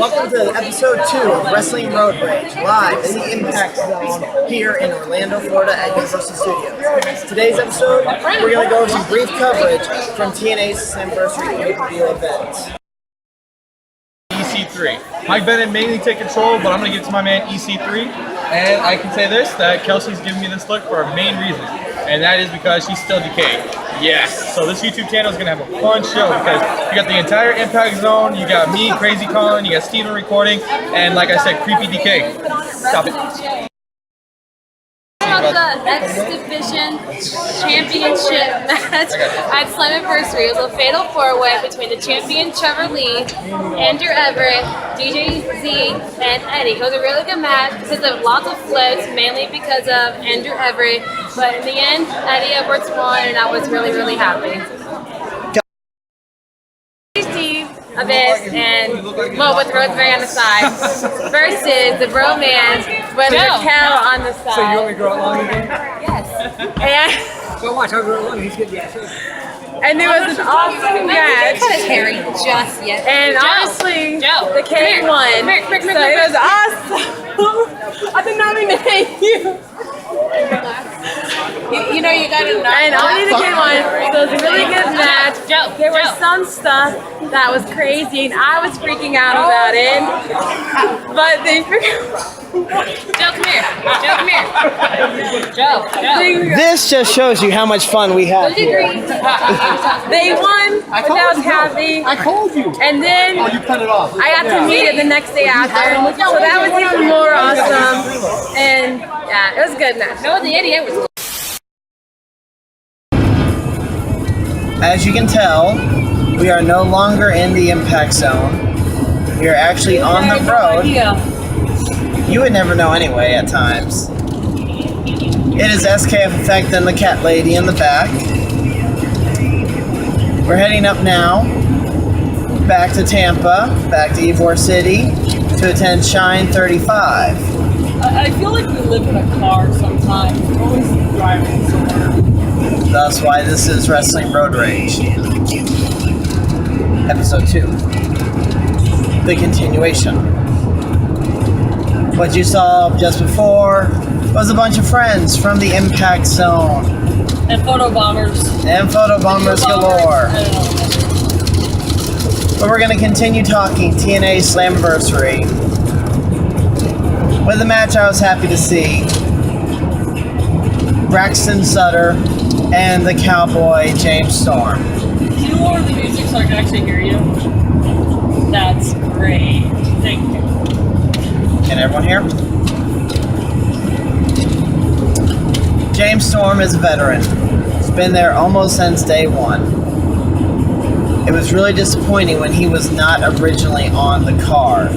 Welcome to episode 2 of Wrestling Road Rage, live in the Impact Zone here in Orlando, Florida at Universal Studios. Today's episode, we're going to go over some brief coverage from TNA Slammiversary pay-per-view event. EC3. Mike Bennett mainly take control, but I'm going to give it to my man EC3. And I can say this, that Kelsey's giving me this look for a main reason, and that is because she's still decayed. Yes. So this YouTube channel is going to have a fun show because you got the entire Impact Zone, you got me, Crazy Colin, you got Steven recording, and like I said, Creepy Decay. Stop it. About the X Division Championship match at Slammiversary. It was a fatal four-way between the champion Trevor Lee, Andrew Everett, DJ Z, and Eddie. It was a really good match because of lots of flips, mainly because of Andrew Everett. But in the end, Eddie Edwards won, and I was really, really happy. Steve, Abyss, and Mo with Rosemary on the side versus the Bromance with Raquel on the side. So you want me to grow it long again? Yes. Well, watch, I'll grow it long. He's good, yeah, sure. And it was an awesome match. Cut his hair just yet. And honestly, the K won. So it was awesome. I did not mean to hate you. You know you gotta know. And only the K won. So it was a really good match. There was some stuff that was crazy, and I was freaking out about it. But they Joe, come here. Joe, come here. Joe. This just shows you how much fun we had here. They won, which I was happy. I called you. And then Oh, you cut it off. I got to meet it the next day after. So that was even more awesome. And yeah, it was a good match. No, the idiot was. As you can tell, we are no longer in the Impact Zone. We are actually on the road. You would never know anyway at times. It is SKF Effect and the Cat Lady in the back. We're heading up now, back to Tampa, back to Ybor City, to attend Shine 35. I feel like we live in a car sometimes. We're always driving somewhere. That's why this is Wrestling Road Rage. Episode 2. The continuation. What you saw just before was a bunch of friends from the Impact Zone. And photo bombers. And photo bombers galore. But we're going to continue talking TNA Slammiversary with a match I was happy to see. Braxton Sutter and the Cowboy James Storm. Can you lower the music so I can actually hear you? That's great. Thank you. Can everyone hear? James Storm is a veteran. He's been there almost since day one. It was really disappointing when he was not originally on the card.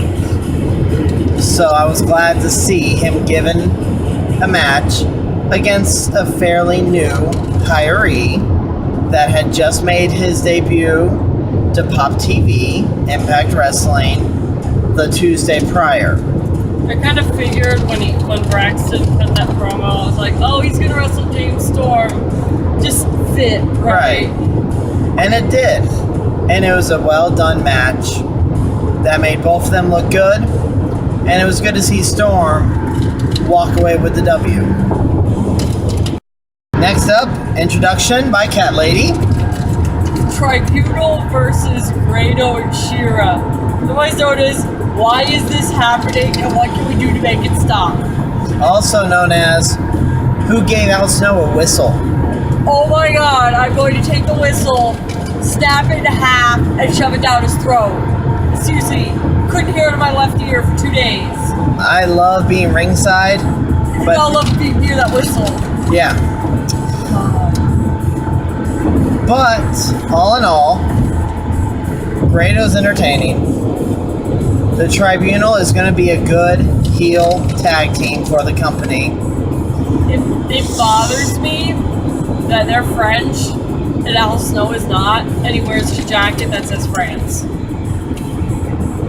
So I was glad to see him given a match against a fairly new hiree that had just made his debut to Pop TV, Impact Wrestling, the Tuesday prior. I kind of figured when Braxton put that promo, I was like, oh, he's gonna wrestle James Storm. Just fit, right? And it did. And it was a well done match that made both of them look good. And it was good to see Storm walk away with the W. Next up, introduction by Cat Lady. Tribunal versus Grado and Shira. Otherwise known as, why is this happening and what can we do to make it stop? Also known as, who gave Al Snow a whistle? Oh my god, I'm going to take the whistle, snap it in half, and shove it down his throat. Seriously, couldn't hear it in my left ear for 2 days. I love being ringside, We but all love being near that whistle. yeah. But, all in all, Grado's entertaining. The Tribunal is going to be a good heel tag team for the company. It bothers me that they're French and Al Snow is not, and he wears a jacket that says France.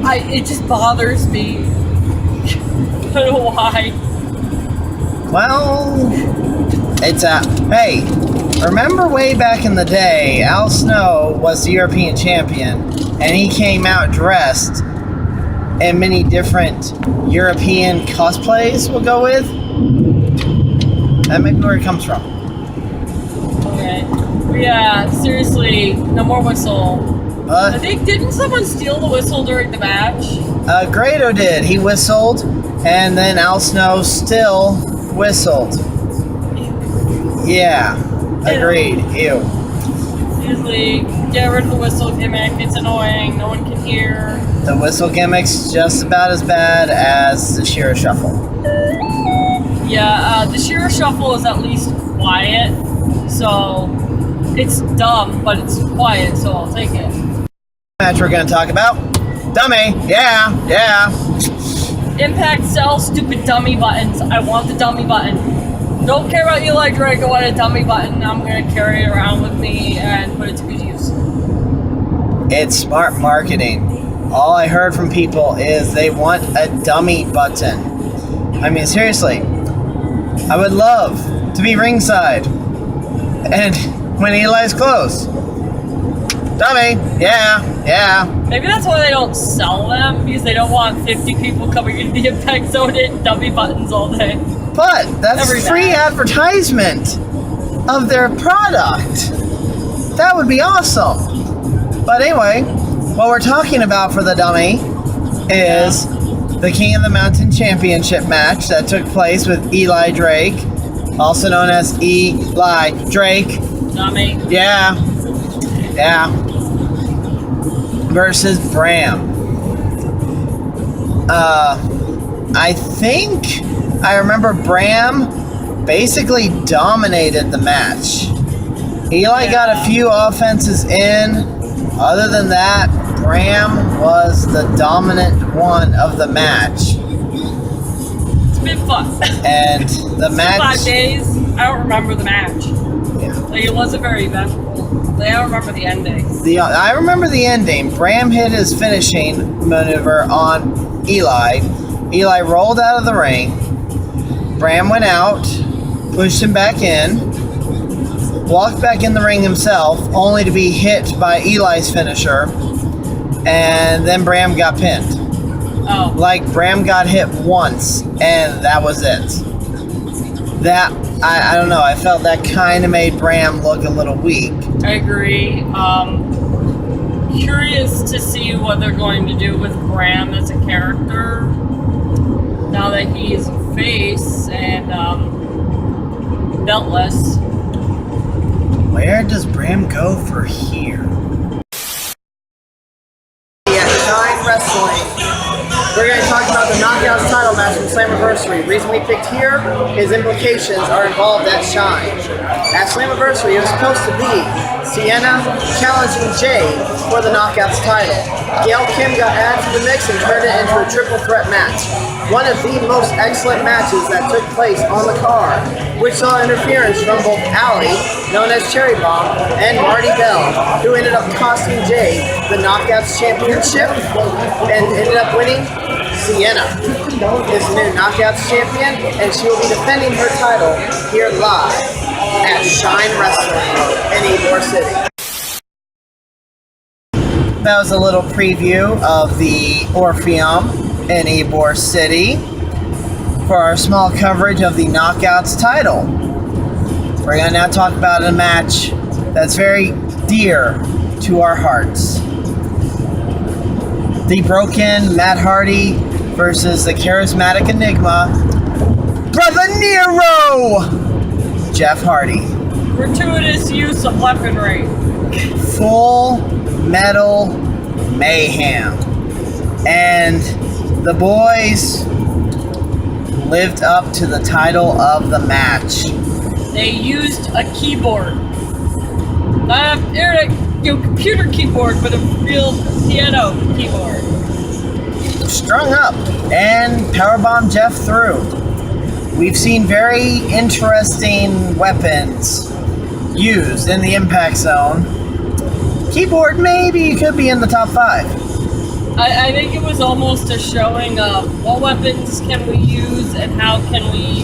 It just bothers me. I don't know why. Well, it's hey, remember way back in the day, Al Snow was the European champion, and he came out dressed and many different European cosplays, we'll go with. That may be where it comes from. Okay. Yeah, seriously, no more whistle. I think, didn't someone steal the whistle during the match? Grado did. He whistled, and then Al Snow still whistled. Yeah, agreed. Ew. Seriously, get rid of the whistle gimmick. It's annoying. No one can hear. The whistle gimmick's just about as bad as the Shira Shuffle. Yeah, the Shira Shuffle is at least quiet, so it's dumb, but it's quiet, so I'll take it. Match we're going to talk about. Dummy. Yeah. Impact sells stupid dummy buttons. I want the dummy button. Don't care about Eli Drake. I want a dummy button. I'm going to carry it around with me and put it to good use. It's smart marketing. All I heard from people is they want a dummy button. I mean, seriously. I would love to be ringside. And when Eli's close. Dummy. Yeah. Maybe that's why they don't sell them, because they don't want 50 people coming into the Impact Zone hitting dummy buttons all day. But that's Every free match. advertisement of their product. That would be awesome. But anyway, what we're talking about for the dummy is the King of the Mountain Championship match that took place with Eli Drake, also known as Eli Drake. Dummy. Yeah. Versus Bram. I think I remember Bram basically dominated the match. Eli got a few offenses in. Other than that, Bram was the dominant one of the match. It's been fun. And the match... 5 days. I don't remember the match. Yeah. Like, it wasn't very eventful. Like, I don't remember the ending. I remember the ending. Bram hit his finishing maneuver on Eli. Eli rolled out of the ring. Bram went out, pushed him back in, walked back in the ring himself, only to be hit by Eli's finisher, and then Bram got pinned. Oh. Like, Bram got hit once, and that was it. That, I don't know, I felt that kind of made Bram look a little weak. I agree. Curious to see what they're going to do with Bram as a character now that he's a face and beltless. Where does Bram go for here? Yeah, Shine Wrestling. We're going to talk about the Knockouts title match from Slammiversary. The reason we picked here is implications are involved at Shine. At Slammiversary, it was supposed to be Sienna challenging Jay for the Knockouts title. Gail Kim got added to the mix and turned it into a triple threat match. One of the most excellent matches that took place on the card, which saw interference from both Allie, known as Cherry Bomb, and Marty Bell, who ended up costing Jay the Knockouts Championship and ended up winning. Sienna is the new Knockouts champion, and she will be defending her title here live at Shine Wrestling in Ybor City. That was a little preview of the Orpheum in Ybor City for our small coverage of the Knockouts title. We're going to now talk about a match that's very dear to our hearts. The Broken Matt Hardy versus the Charismatic Enigma, Brother Nero, Jeff Hardy. Gratuitous use of weaponry. Full Metal Mayhem. And the boys lived up to the title of the match. They used a keyboard. Not a computer keyboard, but a real piano keyboard. Strung up and powerbomb Jeff through. We've seen very interesting weapons used in the Impact Zone. Keyboard maybe could be in the top 5. I think it was almost a showing of what weapons can we use and how can we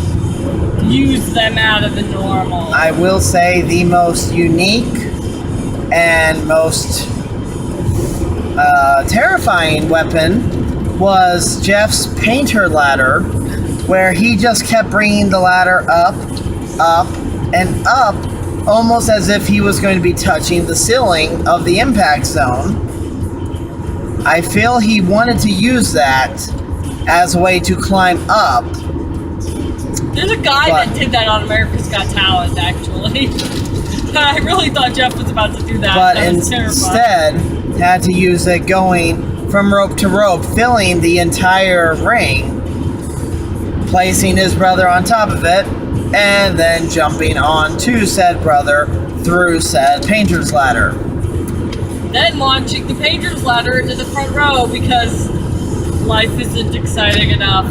use them out of the normal. I will say the most unique and most terrifying weapon was Jeff's painter ladder, where he just kept bringing the ladder up, up, and up, almost as if he was going to be touching the ceiling of the impact zone. I feel he wanted to use that as a way to climb up. There's a guy that did that on America's Got Talent, actually. I really thought Jeff was about to do that. But That was instead had to use it going from rope to rope, filling the entire ring, placing his brother on top of it, and then jumping onto said brother through said painter's ladder. Then launching the painter's ladder into the front row because life isn't exciting enough.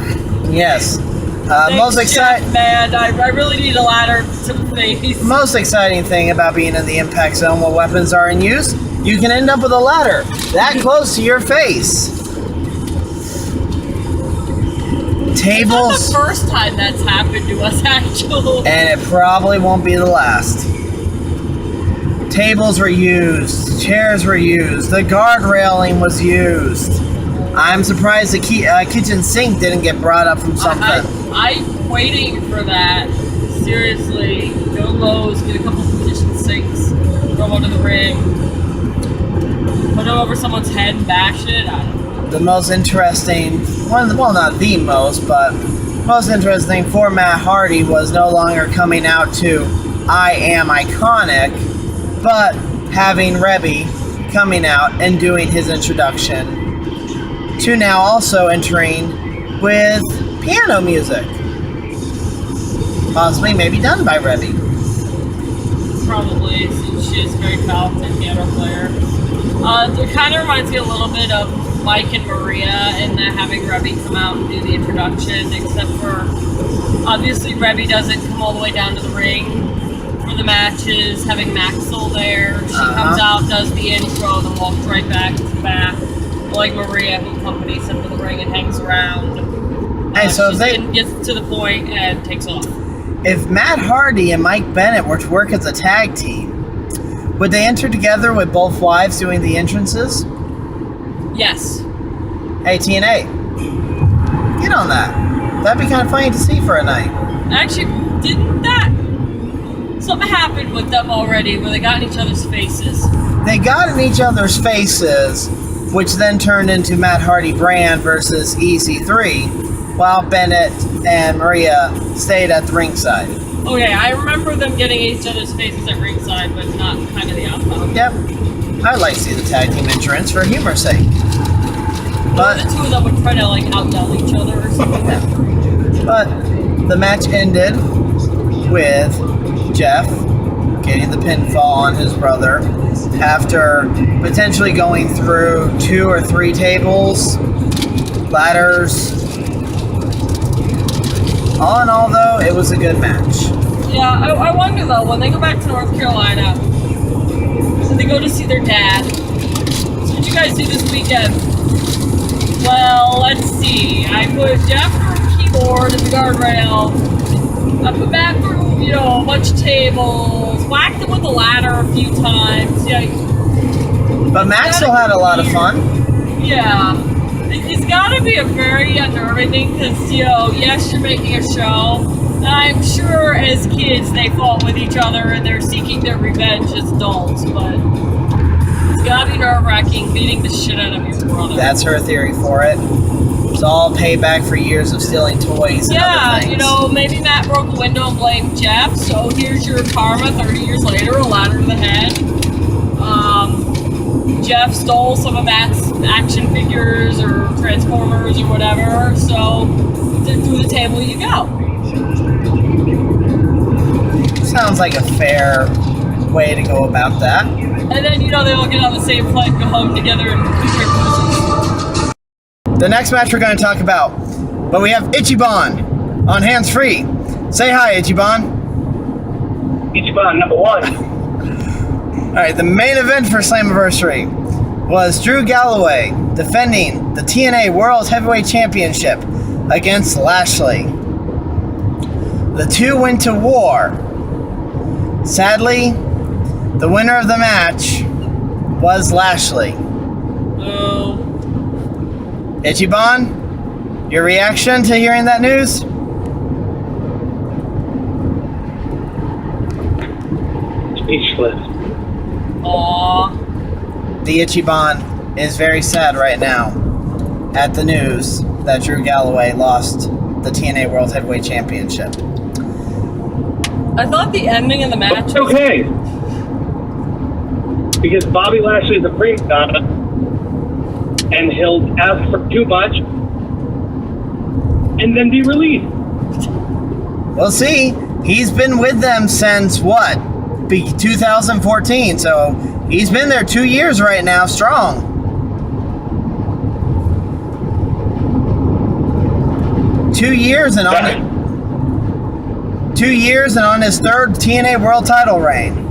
Yes. Thanks, Jeff, man. I really need a ladder to the face. Most exciting thing about being in the impact zone while weapons are in use, you can end up with a ladder that close to your face. It's not Tables, the first time that's happened to us, actually. and it probably won't be the last. Tables were used, chairs were used, the guard railing was used. I'm surprised the kitchen sink didn't get brought up from something. I'm waiting for that. Seriously, go Lowe's, get a couple of kitchen sinks, throw them under the ring, put them over someone's head and bash it. I don't know. The most interesting, well, not the most, but most interesting for Matt Hardy was no longer coming out to I Am Iconic, but having Rebby coming out and doing his introduction, to now also entering with piano music. Possibly maybe done by Rebby. Probably, since she is a very talented piano player. It kind of reminds me a little bit of Mike and Maria in that having Rebby come out and do the introduction, except for obviously Rebby doesn't come all the way down to the ring for the matches, having Maxwell there. She comes out, does the intro, then walks right back to the back. Like Maria, who accompanies him to the ring and hangs around. Hey, so if they gets to the point and takes off. If Matt Hardy and Mike Bennett were to work as a tag team, would they enter together with both wives doing the entrances? Yes. Hey, TNA, get on that. That'd be kind of funny to see for a night. Actually, didn't that... Something happened with them already where they got in each other's faces. They got in each other's faces, which then turned into Matt Hardy Brand versus EC3, while Bennett and Maria stayed at the ringside. Okay, I remember them getting in each other's faces at ringside, but not kind of the outcome. Yep. I'd like to see the tag team entrance for humor's sake. But the two of them would try to like outdell each other or something. But the match ended with Jeff getting the pinfall on his brother after potentially going through 2 or 3 tables, ladders. All in all, though, it was a good match. Yeah, I wonder though, when they go back to North Carolina, and they go to see their dad, so what you guys do this weekend? Well, let's see. I put Jeff through a keyboard and the guardrail. I put Matt through, a bunch of tables, whacked him with the ladder a few times. Yeah. But Matt still had a lot of fun. Yeah. It's gotta be a very unnerving thing because, yes, you're making a show. And I'm sure as kids they fought with each other and they're seeking their revenge as adults, but it's gotta be nerve-wracking beating the shit out of your brother. That's her theory for it. It's all payback for years of stealing toys and other things. Maybe Matt broke a window and blamed Jeff, so here's your karma 30 years later, a ladder to the head. Jeff stole some of Matt's action figures or Transformers or whatever, so through the table you go. Sounds like a fair way to go about that. And then, they all get on the same flight and go home together and drink pussies. The next match we're going to talk about, but we have Ichiban on hands free. Say hi, Ichiban. Ichiban number 1. All right, the main event for Slammiversary was Drew Galloway defending the TNA World Heavyweight Championship against Lashley. The two went to war. Sadly, the winner of the match was Lashley. Oh. Ichiban, your reaction to hearing that news? Speechless. Aww. The Ichiban is very sad right now at the news that Drew Galloway lost the TNA World Heavyweight Championship. I thought the ending of the match It's was okay. Because Bobby Lashley is a prima donna, and he'll ask for too much, and then be released. We'll see. He's been with them since what? 2014, so he's been there 2 years right now, strong. 2 years and on 2 years and on his third TNA World Title reign.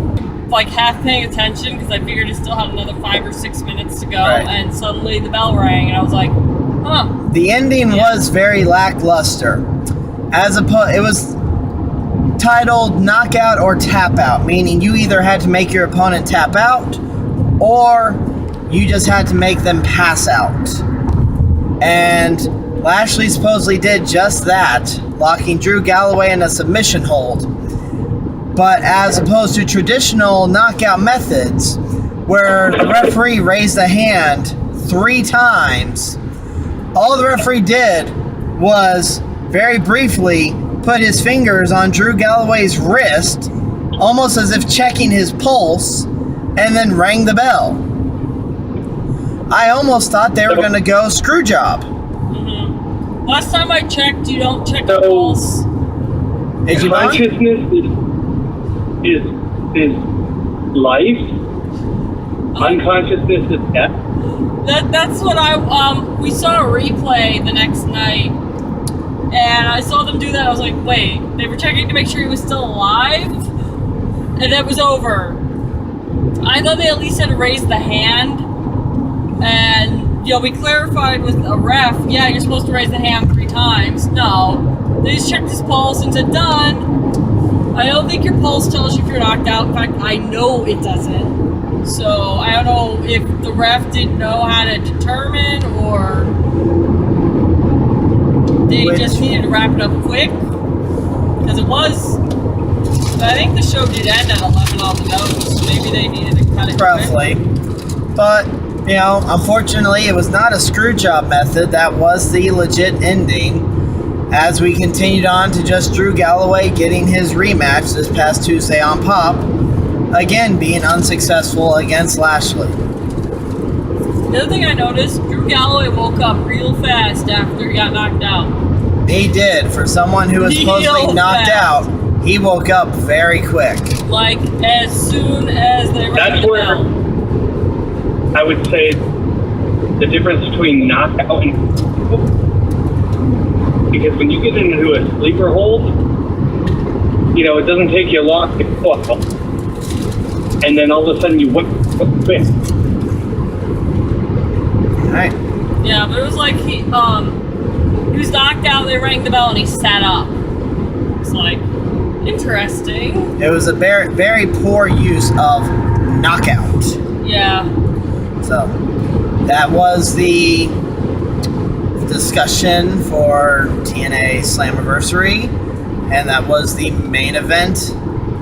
like half paying attention because I figured it still had another 5 or 6 minutes to go, Right. and suddenly the bell rang, and I was like, huh. The ending was very lackluster. It was titled Knockout or Tap Out, meaning you either had to make your opponent tap out or you just had to make them pass out. And Lashley supposedly did just that, locking Drew Galloway in a submission hold. But as opposed to traditional knockout methods, where the referee raised a hand 3 times, all the referee did was very briefly put his fingers on Drew Galloway's wrist, almost as if checking his pulse, and then rang the bell. I almost thought they were going to go screw job. Mm-hmm. Last time I checked, you don't check So- the pulse. Consciousness is life. Unconsciousness is death. That's what we saw a replay the next night, and I saw them do that. I was like, wait, they were checking to make sure he was still alive, and it was over. I thought they at least had to raise the hand, and we clarified with a ref, yeah, you're supposed to raise the hand 3 times. No, they just checked his pulse and said, done. I don't think your pulse tells you if you're knocked out. In fact, I know it doesn't. So I don't know if the ref didn't know how to determine, or they just needed to wrap it up quick, because it was. I think the show did end at 11 on the nose, so maybe they needed to cut it Roughly. But, unfortunately, it was not a screw job method. That was the legit ending. As we continued on to just Drew Galloway getting his rematch this past Tuesday on Pop, again being unsuccessful against Lashley. The other thing I noticed, Drew Galloway woke up real fast after he got knocked out. He did. For someone who was supposedly Real knocked fast. out, he woke up very quick. Like, as soon as they rang That's the where bell. I would say the difference between knockout and, because when you get into a sleeper hold, it doesn't take you long to fall, and then all of a sudden you whip. Alright. Yeah, but it was like he was knocked out, they rang the bell, and he sat up. It's like, interesting. It was a very, very poor use of knockout. Yeah. So, that was the discussion for TNA Slammiversary, and that was the main event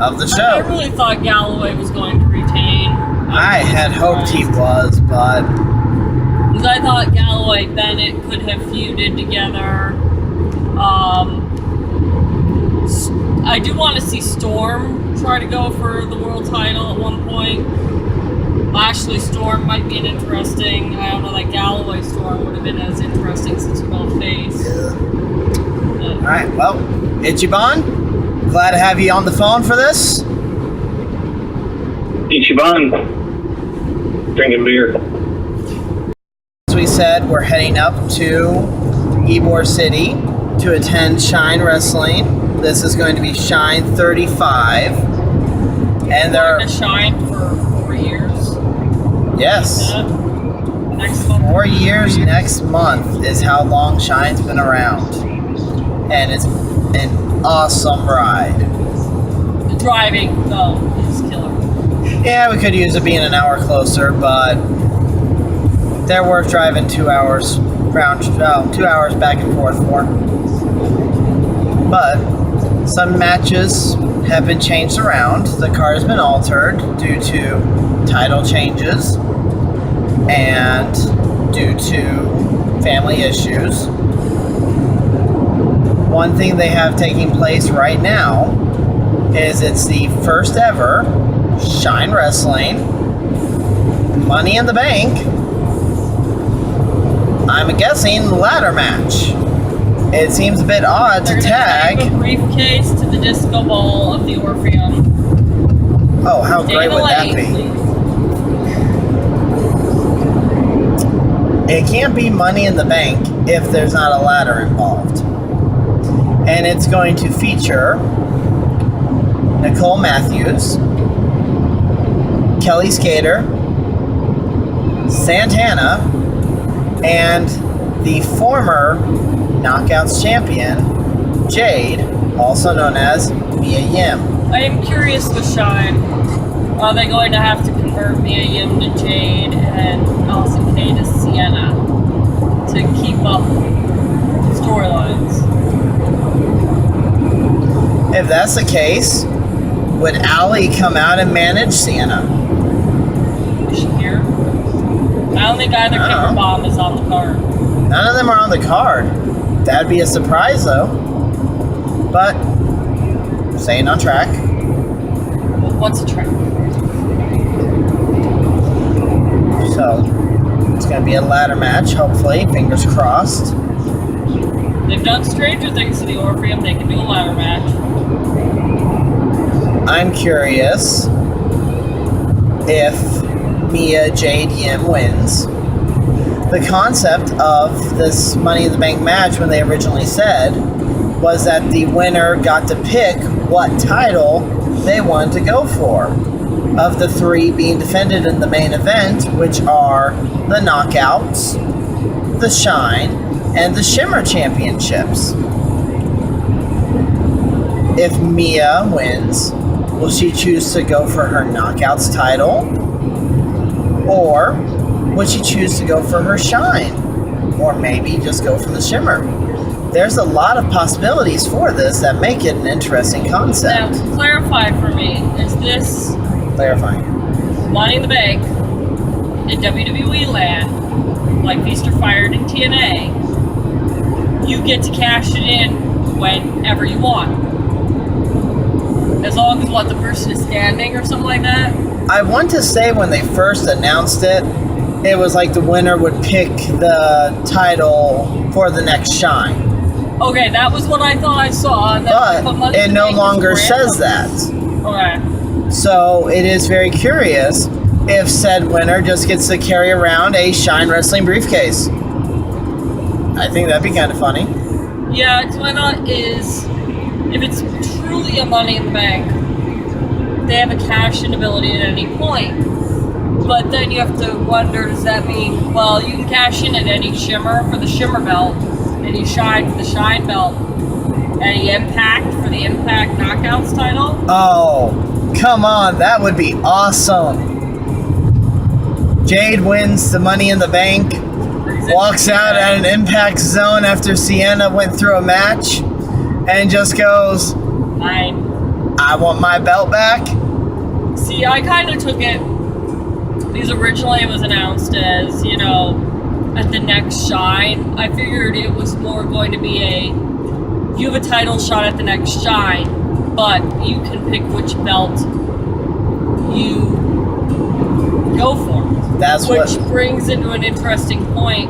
of the I show. really thought Galloway was going to retain. I had hoped he was, but Because I thought Galloway Bennett could have feuded together. I do want to see Storm try to go for the world title at one point. Lashley Storm might be an interesting. I don't know that Galloway Storm would have been as interesting since we're both face. But- alright, well, Ichiban, glad to have you on the phone for this. Ichiban, drinking beer. As we said, we're heading up to Ybor City to attend Shine Wrestling. This is going to be Shine 35. And there are, to shine for 4 years. yes, Next month. 4 years next month is how long Shine's been around. And it's an awesome ride. The driving, though, is killer. Yeah, we could use it being an hour closer, but they're worth driving 2 hours 2 hours back and forth for. But some matches have been changed around. The card has been altered due to title changes and due to family issues. One thing they have taking place right now is it's the first ever Shine Wrestling Money in the Bank, I'm guessing, ladder match. It seems a bit odd to tag. A briefcase to the disco ball of the Orpheum. Oh, how great would that be? It can't be Money in the Bank if there's not a ladder involved. And it's going to feature Nicole Matthews, Kelly Skater, Santana, and the former Knockouts champion, Jade, also known as Mia Yim. I am curious with Shine. Are they going to have to convert Mia Yim to Jade and Allison Kay to Sienna to keep up storylines? If that's the case, would Allie come out and manage Sienna? Is she here? I don't think either Kicker Bomb is on the card. None of them are on the card. That'd be a surprise, though. But, staying on track. Well, what's a track? So, it's going to be a ladder match, hopefully. Fingers crossed. They've done stranger things to the Orpheum. They can do a ladder match. I'm curious if Mia Jade Yim wins. The concept of this Money in the Bank match, when they originally said, was that the winner got to pick what title they wanted to go for. Of the three being defended in the main event, which are the Knockouts, the Shine, and the Shimmer Championships. If Mia wins, will she choose to go for her Knockouts title? Or would she choose to go for her Shine? Or maybe just go for the Shimmer? There's a lot of possibilities for this that make it an interesting concept. Now, clarify for me, is this Clarifying. Money in the Bank in WWE land, like Feast or Fired in TNA, you get to cash it in whenever you want. As long as the person is standing or something like that. I want to say when they first announced it, it was like the winner would pick the title for the next Shine. Okay, that was what I thought I saw. But it no longer says that. Okay. So it is very curious if said winner just gets to carry around a Shine Wrestling briefcase. I think that'd be kind of funny. Yeah, why not is, if it's truly a Money in the Bank, they have a cash-in ability at any point. But then you have to wonder, does that mean, well, you can cash in at any Shimmer for the Shimmer belt, any Shine for the Shine belt, any Impact for the Impact Knockouts title? Oh, come on, that would be awesome. Jade wins the Money in the Bank, walks out at an Impact Zone after Sienna went through a match, and just goes, I want my belt back. See, I kind of took it, because originally it was announced as, you know, at the next Shine. I figured it was more going to be you have a title shot at the next Shine, but you can pick which belt you go for. Which brings into an interesting point.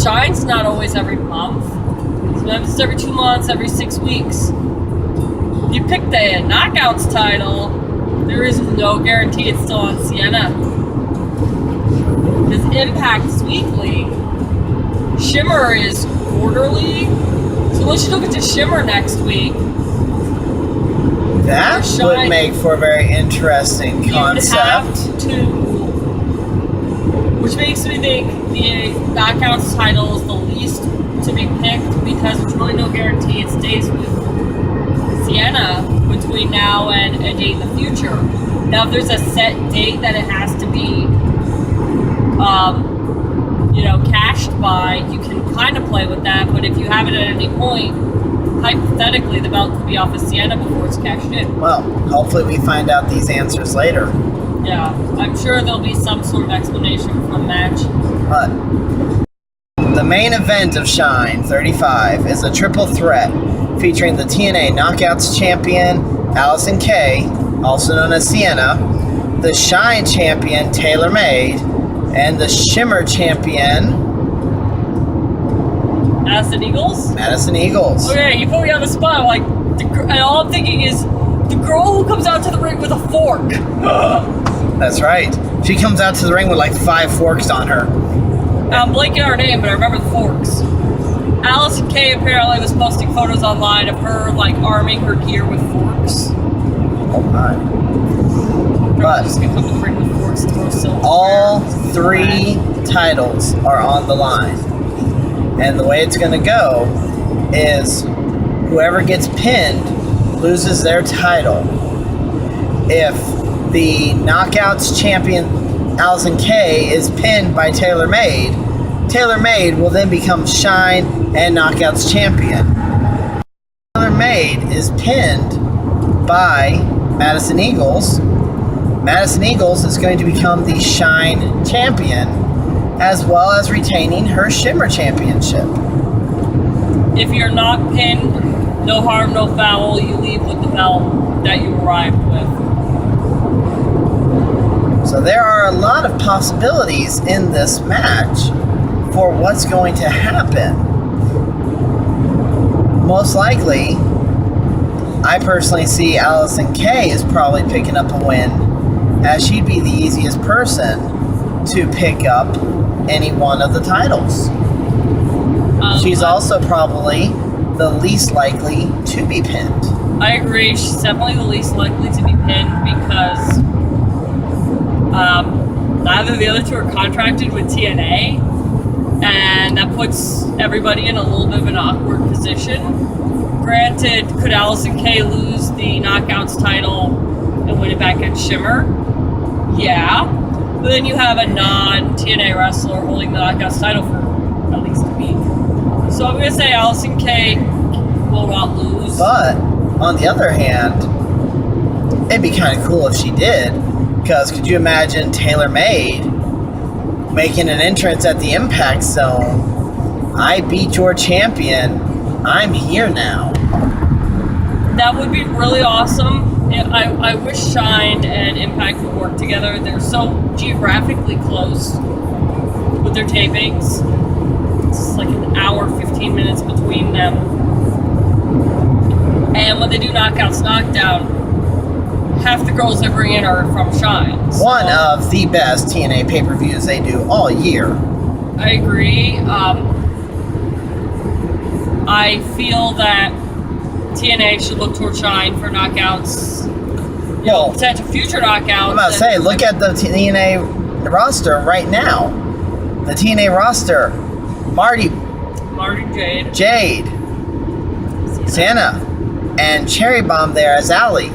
Shine's not always every month. Sometimes it's every 2 months, every 6 weeks. You pick the Knockouts title, there is no guarantee it's still on Sienna. Because Impact is weekly. Shimmer is quarterly. So let's look at the Shimmer next week. That would make for a very interesting concept. Which makes me think the Knockouts title is the least to be picked because there's really no guarantee it stays with Sienna between now and a date in the future. Now, if there's a set date that it has to be cashed by, you can kind of play with that. But if you have it at any point, hypothetically, the belt could be off of Sienna before it's cashed in. Well, hopefully we find out these answers later. Yeah, I'm sure there'll be some sort of explanation from the match. But the main event of Shine 35 is a triple threat featuring the TNA Knockouts champion, Allison Kay, also known as Sienna, the Shine champion, Taylor Made, and the Shimmer champion, Madison Eagles? Madison Eagles. Okay, you put me on the spot. Like, and all I'm thinking is the girl who comes out to the ring with a fork. That's right. She comes out to the ring with like 5 forks on her. I'm blanking on her name, but I remember the forks. Allison Kay apparently was posting photos online of her like arming her gear with forks. Oh my. But She's gonna come to the ring with forks and throw silver. all 3 titles are on the line. And the way it's going to go is whoever gets pinned loses their title. If the Knockouts champion Allison Kay is pinned by Taylor Made, Taylor Made will then become Shine and Knockouts champion. Taylor Made is pinned by Madison Eagles. Madison Eagles is going to become the Shine champion, as well as retaining her Shimmer championship. If you're not pinned, no harm, no foul, you leave with the belt that you arrived with. So there are a lot of possibilities in this match for what's going to happen. Most likely, I personally see Allison Kay is probably picking up a win, as she'd be the easiest person to pick up any one of the titles. She's also probably the least likely to be pinned. I agree. She's definitely the least likely to be pinned because neither of the other 2 are contracted with TNA, and that puts everybody in a little bit of an awkward position. Granted, could Allison Kay lose the Knockouts title and win it back at Shimmer? Yeah. But then you have a non-TNA wrestler holding the Knockouts title for at least a week. So I'm going to say Allison Kay will not lose. But, on the other hand, it'd be kind of cool if she did. Because could you imagine Taylor Made making an entrance at the Impact Zone? I beat your champion. I'm here now. That would be really awesome. I wish Shine and Impact would work together. They're so geographically close with their tapings. It's like an hour, 15 minutes between them. And when they do Knockouts Knockdown, half the girls they bring in are from Shine. So One of the best TNA pay-per-views they do all year. I agree. I feel that TNA should look toward Shine for knockouts. Well, Potential future knockouts. I'm about to say, look at the TNA roster right now. The TNA roster: Marty, Jade. Santa, and Cherry Bomb there as Allie.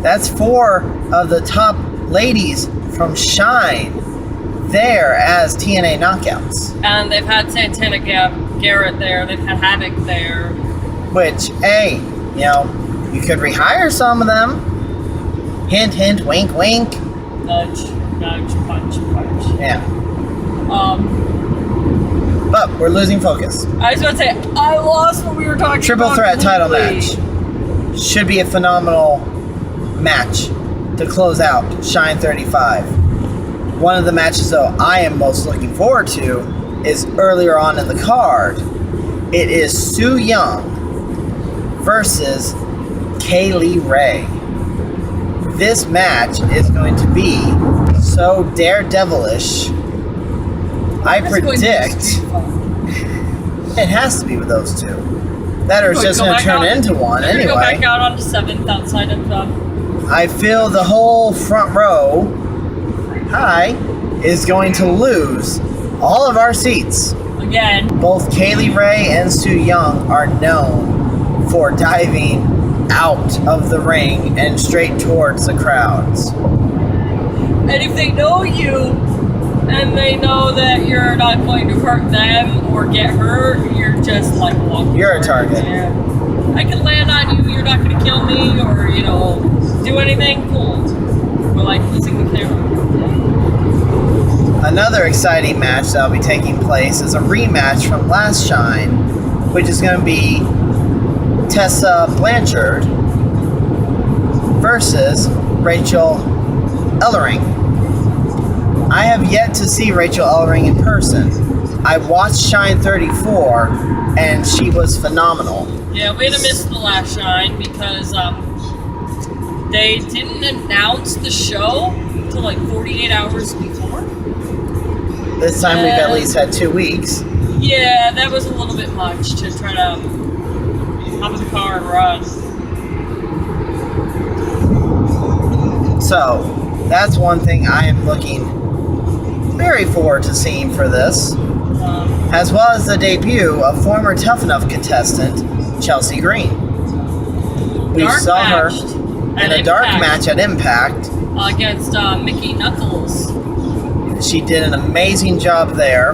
That's 4 of the top ladies from Shine there as TNA knockouts. And they've had Santana Garrett there. They've had Havoc there. Which, hey, you could rehire some of them. Hint, hint, wink, wink. Nudge, punch, punch. Yeah. Um, But we're losing focus. I was about to say, I lost what we were talking Triple about. threat title completely. match. Should be a phenomenal match to close out Shine 35. One of the matches, though, I am most looking forward to is earlier on in the card. It is Su Yung versus Kaylee Ray. This match is going to be so daredevilish. I That's going to be predict street fight. it has to be with those 2. That or it's just going to turn into one They're gonna go anyway. back out onto 7th outside of I feel the whole front row high is going to lose all of our seats. again. Both Kaylee Ray and Su Yung are known for diving out of the ring and straight towards the crowds. And if they know you and they know that you're not going to hurt them or get hurt, you're just like walking. You're a forward. target. Yeah. I can land on you, you're not going to kill me or, you know, do anything cool. We're like losing the camera. Another exciting match that'll be taking place is a rematch from last Shine, which is going to be Tessa Blanchard versus Rachel Ellering. I have yet to see Rachel Ellering in person. I watched Shine 34, and she was phenomenal. Yeah, way to miss the last Shine because they didn't announce the show until like 48 hours before. This time we've at least had 2 weeks. Yeah, that was a little bit much to try to hop in the car and run. So, that's one thing I am looking very forward to seeing for this, as well as the debut of former Tough Enough contestant Chelsea Green. We Dark saw her matched in at a dark Impact match at Impact. against Mickey Knuckles. She did an amazing job there,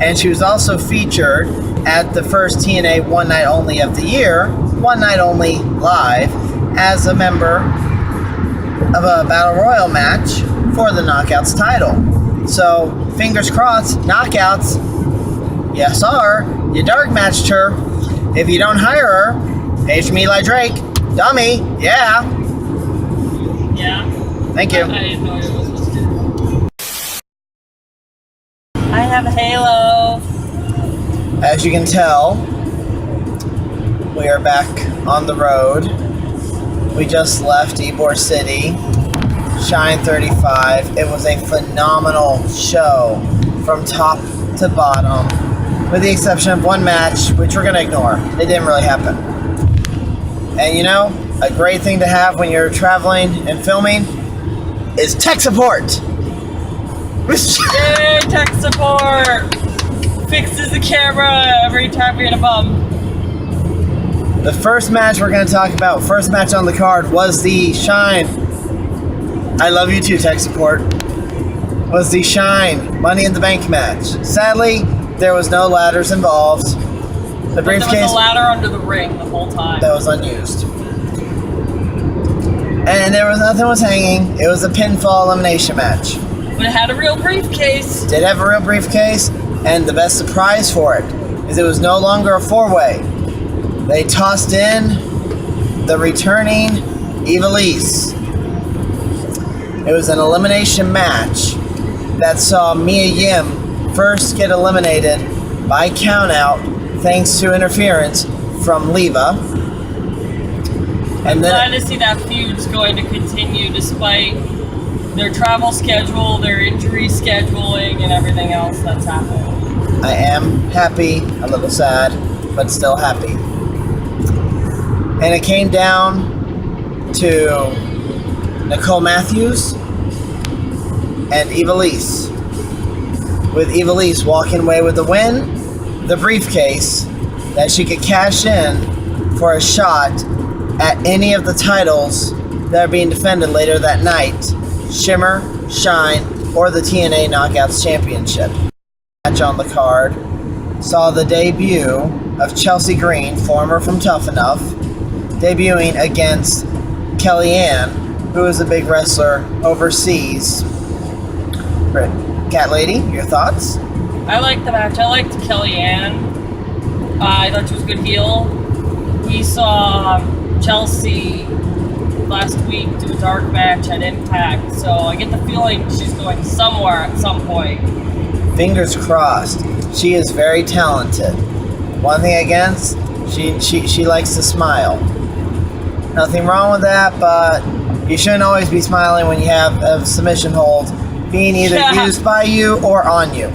and she was also featured at the first TNA One Night Only of the year, One Night Only Live, as a member of a Battle Royal match for the Knockouts title. So, fingers crossed, Knockouts, you saw her, you dark matched her. If you don't hire her, page from Eli Drake, dummy, yeah. Yeah. Thank you. I didn't know it was supposed to. I have a halo. As you can tell, we are back on the road. We just left Ybor City, Shine 35. It was a phenomenal show from top to bottom, with the exception of one match, which we're going to ignore. It didn't really happen. And you know, a great thing to have when you're traveling and filming is tech support. Yay, tech support! Fixes the camera every time you're in a bump. The first match we're going to talk about, first match on the card, was the Shine. I love you too, tech support. Was the Shine Money in the Bank match. Sadly, there was no ladders involved. The There briefcase was a ladder under the ring the whole time. that was unused. And there was nothing was hanging. It was a pinfall elimination match. But it had a real briefcase. Did have a real briefcase, and the best surprise for it is it was no longer a four-way. They tossed in the returning Evilise. It was an elimination match that saw Mia Yim first get eliminated by countout thanks to interference from Leva. And Glad then to see that feud's going to continue despite their travel schedule, their injury scheduling, and everything else that's happening. I am happy, a little sad, but still happy. And it came down to Nicole Matthews and Evilise. With Evilise walking away with the win, the briefcase that she could cash in for a shot at any of the titles that are being defended later that night, Shimmer, Shine, or the TNA Knockouts Championship. Match on the card saw the debut of Chelsea Green, former from Tough Enough, debuting against Kellyanne, who is a big wrestler overseas. Cat Lady, your thoughts? I liked the match. I liked Kellyanne. I thought she was a good heel. We saw Chelsea last week do a dark match at Impact, so I get the feeling she's going somewhere at some point. Fingers crossed. She is very talented. One thing against, she likes to smile. Nothing wrong with that, but you shouldn't always be smiling when you have a submission hold being either used by you or on you.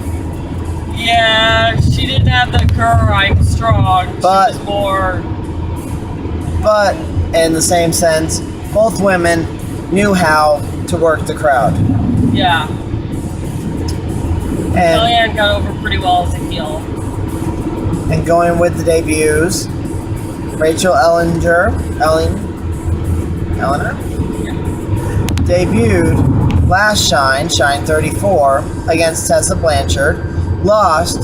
Yeah, she didn't have the I'm strong. But- she was more. But in the same sense, both women knew how to work the crowd. Yeah. And Kellyanne got over pretty well as a heel. and going with the debuts, Rachel Eleanor debuted last Shine, Shine 34, against Tessa Blanchard, lost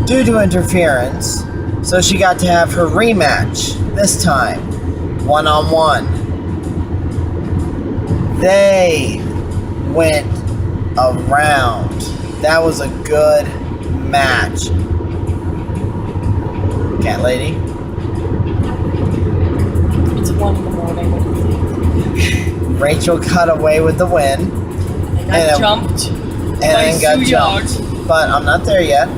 due to interference, so she got to have her rematch, this time, one-on-one. They went around. That was a good match. Cat lady? It's 1 in the morning. Rachel cut away with the win. I got jumped. And then got jumped. But I'm not there yet.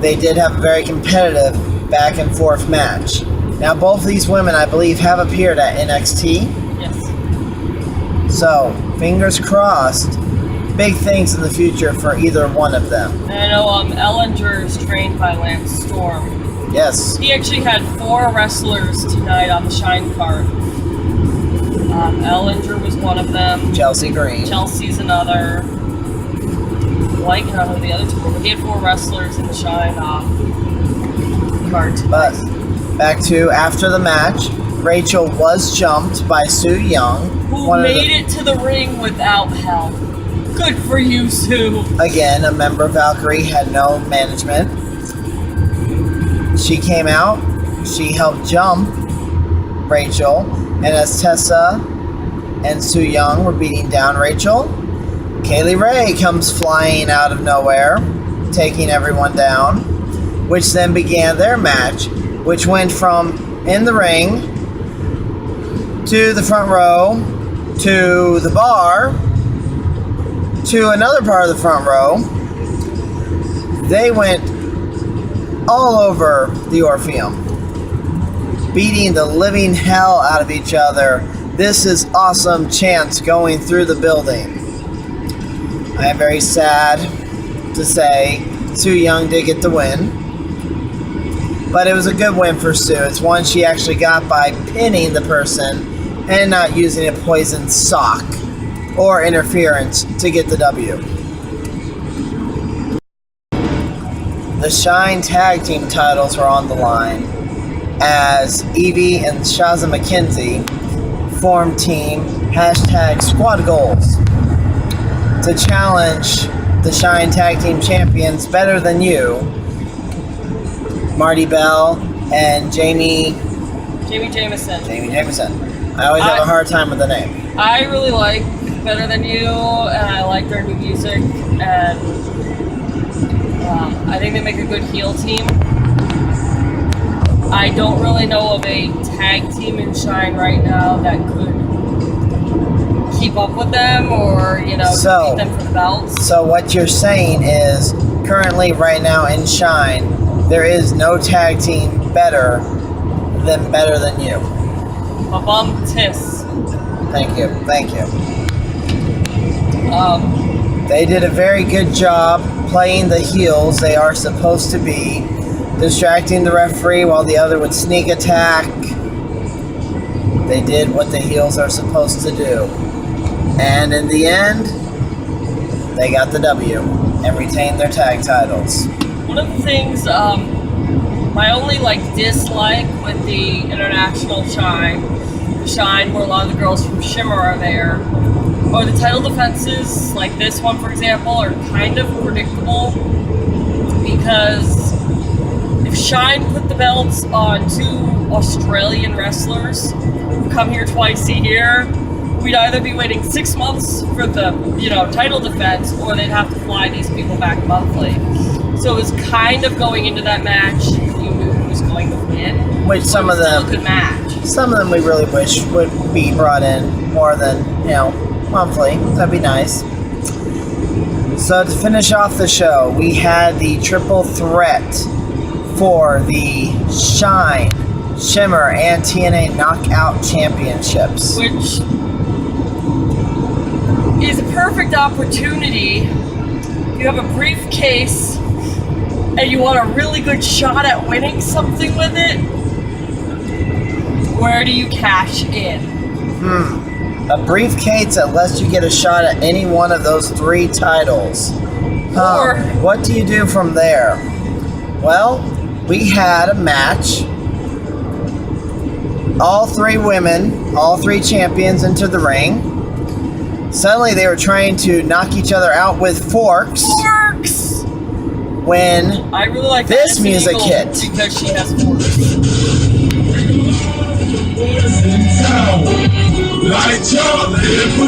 They did have a very competitive back and forth match. Now both of these women, I believe, have appeared at NXT. Yes. So, fingers crossed. Big things in the future for either one of them. And I know Ellinger is trained by Lance Storm. Yes. He actually had 4 wrestlers tonight on the Shine card. Ellinger was one of them. Chelsea Green. Chelsea's another. Like, I don't know who the other 2 were, but he had 4 wrestlers in the Shine card. But back to after the match, Rachel was jumped by Sue Young. Who made it to the ring without help. Good for you, Sue. Again, a member of Valkyrie had no management. She came out, she helped jump Rachel, and as Tessa and Sue Young were beating down Rachel, Kaylee Ray comes flying out of nowhere, taking everyone down, which then began their match, which went from in the ring to the front row to the bar to another part of the front row. They went all over the Orpheum, beating the living hell out of each other. This is awesome chants going through the building. I am very sad to say Sue Young did get the win, but it was a good win for Sue. It's one she actually got by pinning the person and not using a poison sock or interference to get the W. The Shine Tag Team titles were on the line as Evie and Shaza McKenzie formed team #Squad Goals to challenge the Shine Tag Team champions Better Than You, Marty Bell and Jamie Jameson. I always have a hard time with the name. I really like Better Than You, and I like their new music, and I think they make a good heel team. I don't really know of a tag team in Shine right now that could keep up with them or, beat them for the belts. So what you're saying is, currently right now in Shine, there is no tag team better than you. Tis. Thank you. They did a very good job playing the heels they are supposed to be, distracting the referee while the other would sneak attack. They did what the heels are supposed to do. And in the end, they got the W and retained their tag titles. One of the things, my only dislike with the International Shine where a lot of the girls from Shimmer are there, or the title defenses, like this one for example, are kind of predictable because if Shine put the belts on 2 Australian wrestlers who come here twice a year, we'd either be waiting 6 months for the title defense, or they'd have to fly these people back monthly. So it was kind of going into that match, you knew who was going to win. Which some of them, still a good match. Some of them we really wish would be brought in more than monthly. That'd be nice. So to finish off the show, we had the triple threat for the Shine, Shimmer, and TNA Knockout Championships. Which is a perfect opportunity. You have a briefcase and you want a really good shot at winning something with it. Where do you cash in? A briefcase that lets you get a shot at any one of those 3 titles. Or what do you do from there? Well, we had a match. All 3 women, all 3 champions into the ring. Suddenly they were trying to knock each other out with forks. Forks! When I really like this Madison music Eagle hit. because she has forks.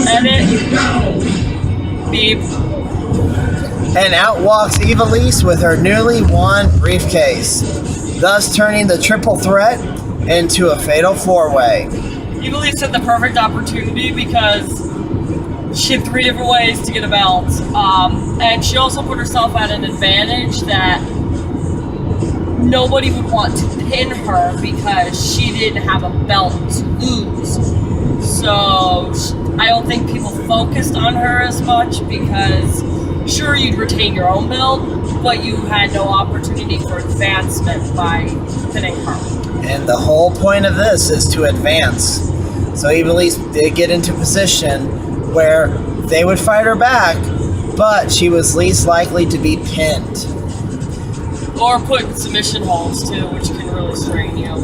Edit. Beep. And out walks Evilise with her newly won briefcase, thus turning the triple threat into a fatal four-way. Evilise had the perfect opportunity because she had 3 different ways to get a belt. And she also put herself at an advantage that nobody would want to pin her because she didn't have a belt to lose. So I don't think people focused on her as much because sure, you'd retain your own belt, but you had no opportunity for advancement by pinning her. And the whole point of this is to advance. So Evilise did get into position where they would fight her back, but she was least likely to be pinned. Or put in submission holds too, which can really strain you.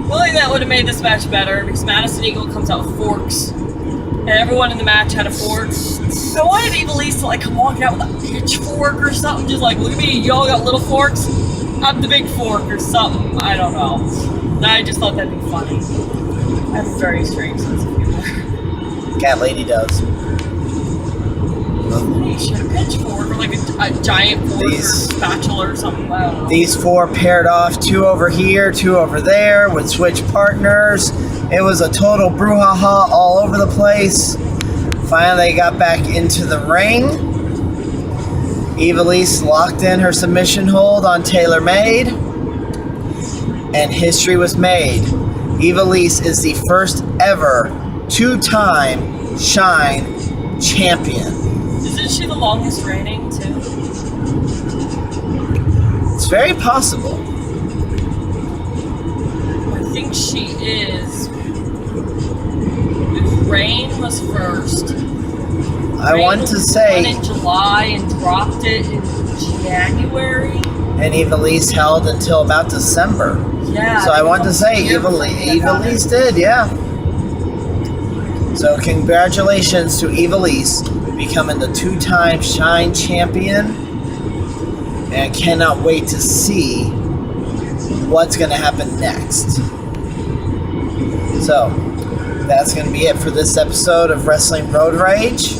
Well, I think that would have made this match better because Madison Eagle comes out with forks, and everyone in the match had a fork. So I wanted Evilise to like come walking out with a pitchfork or something, just like, look at me, y'all got little forks, I'm the big fork or something. I don't know. I just thought that'd be funny. I have a very strange sense of humor. Cat Lady does. She had a pitchfork or like a giant fork or spatula or something. I don't know. These 4 paired off, 2 over here, 2 over there, would switch partners. It was a total brouhaha all over the place. Finally, they got back into the ring. Evilise locked in her submission hold on Taylor Made, and history was made. Evilise is the first ever 2-time Shine champion. Isn't she the longest reigning too? It's very possible. I think she is. If Reign was first. I want to say, Reign won in July and dropped it in January. and Evilise held until about December. Yeah. So I want to say Evilise did, yeah. So congratulations to Evilise becoming the 2-time Shine champion. And I cannot wait to see what's going to happen next. So that's going to be it for this episode of Wrestling Road Rage.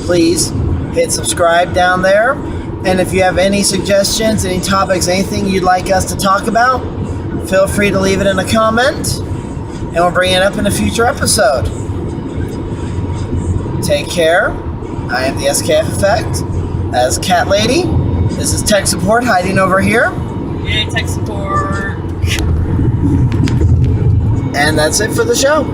Please hit subscribe down there. And if you have any suggestions, any topics, anything you'd like us to talk about, feel free to leave it in a comment, and we'll bring it up in a future episode. Take care. I am the SKF Effect. As Cat Lady, this is Tech Support hiding over here. Yay, tech support. And that's it for the show.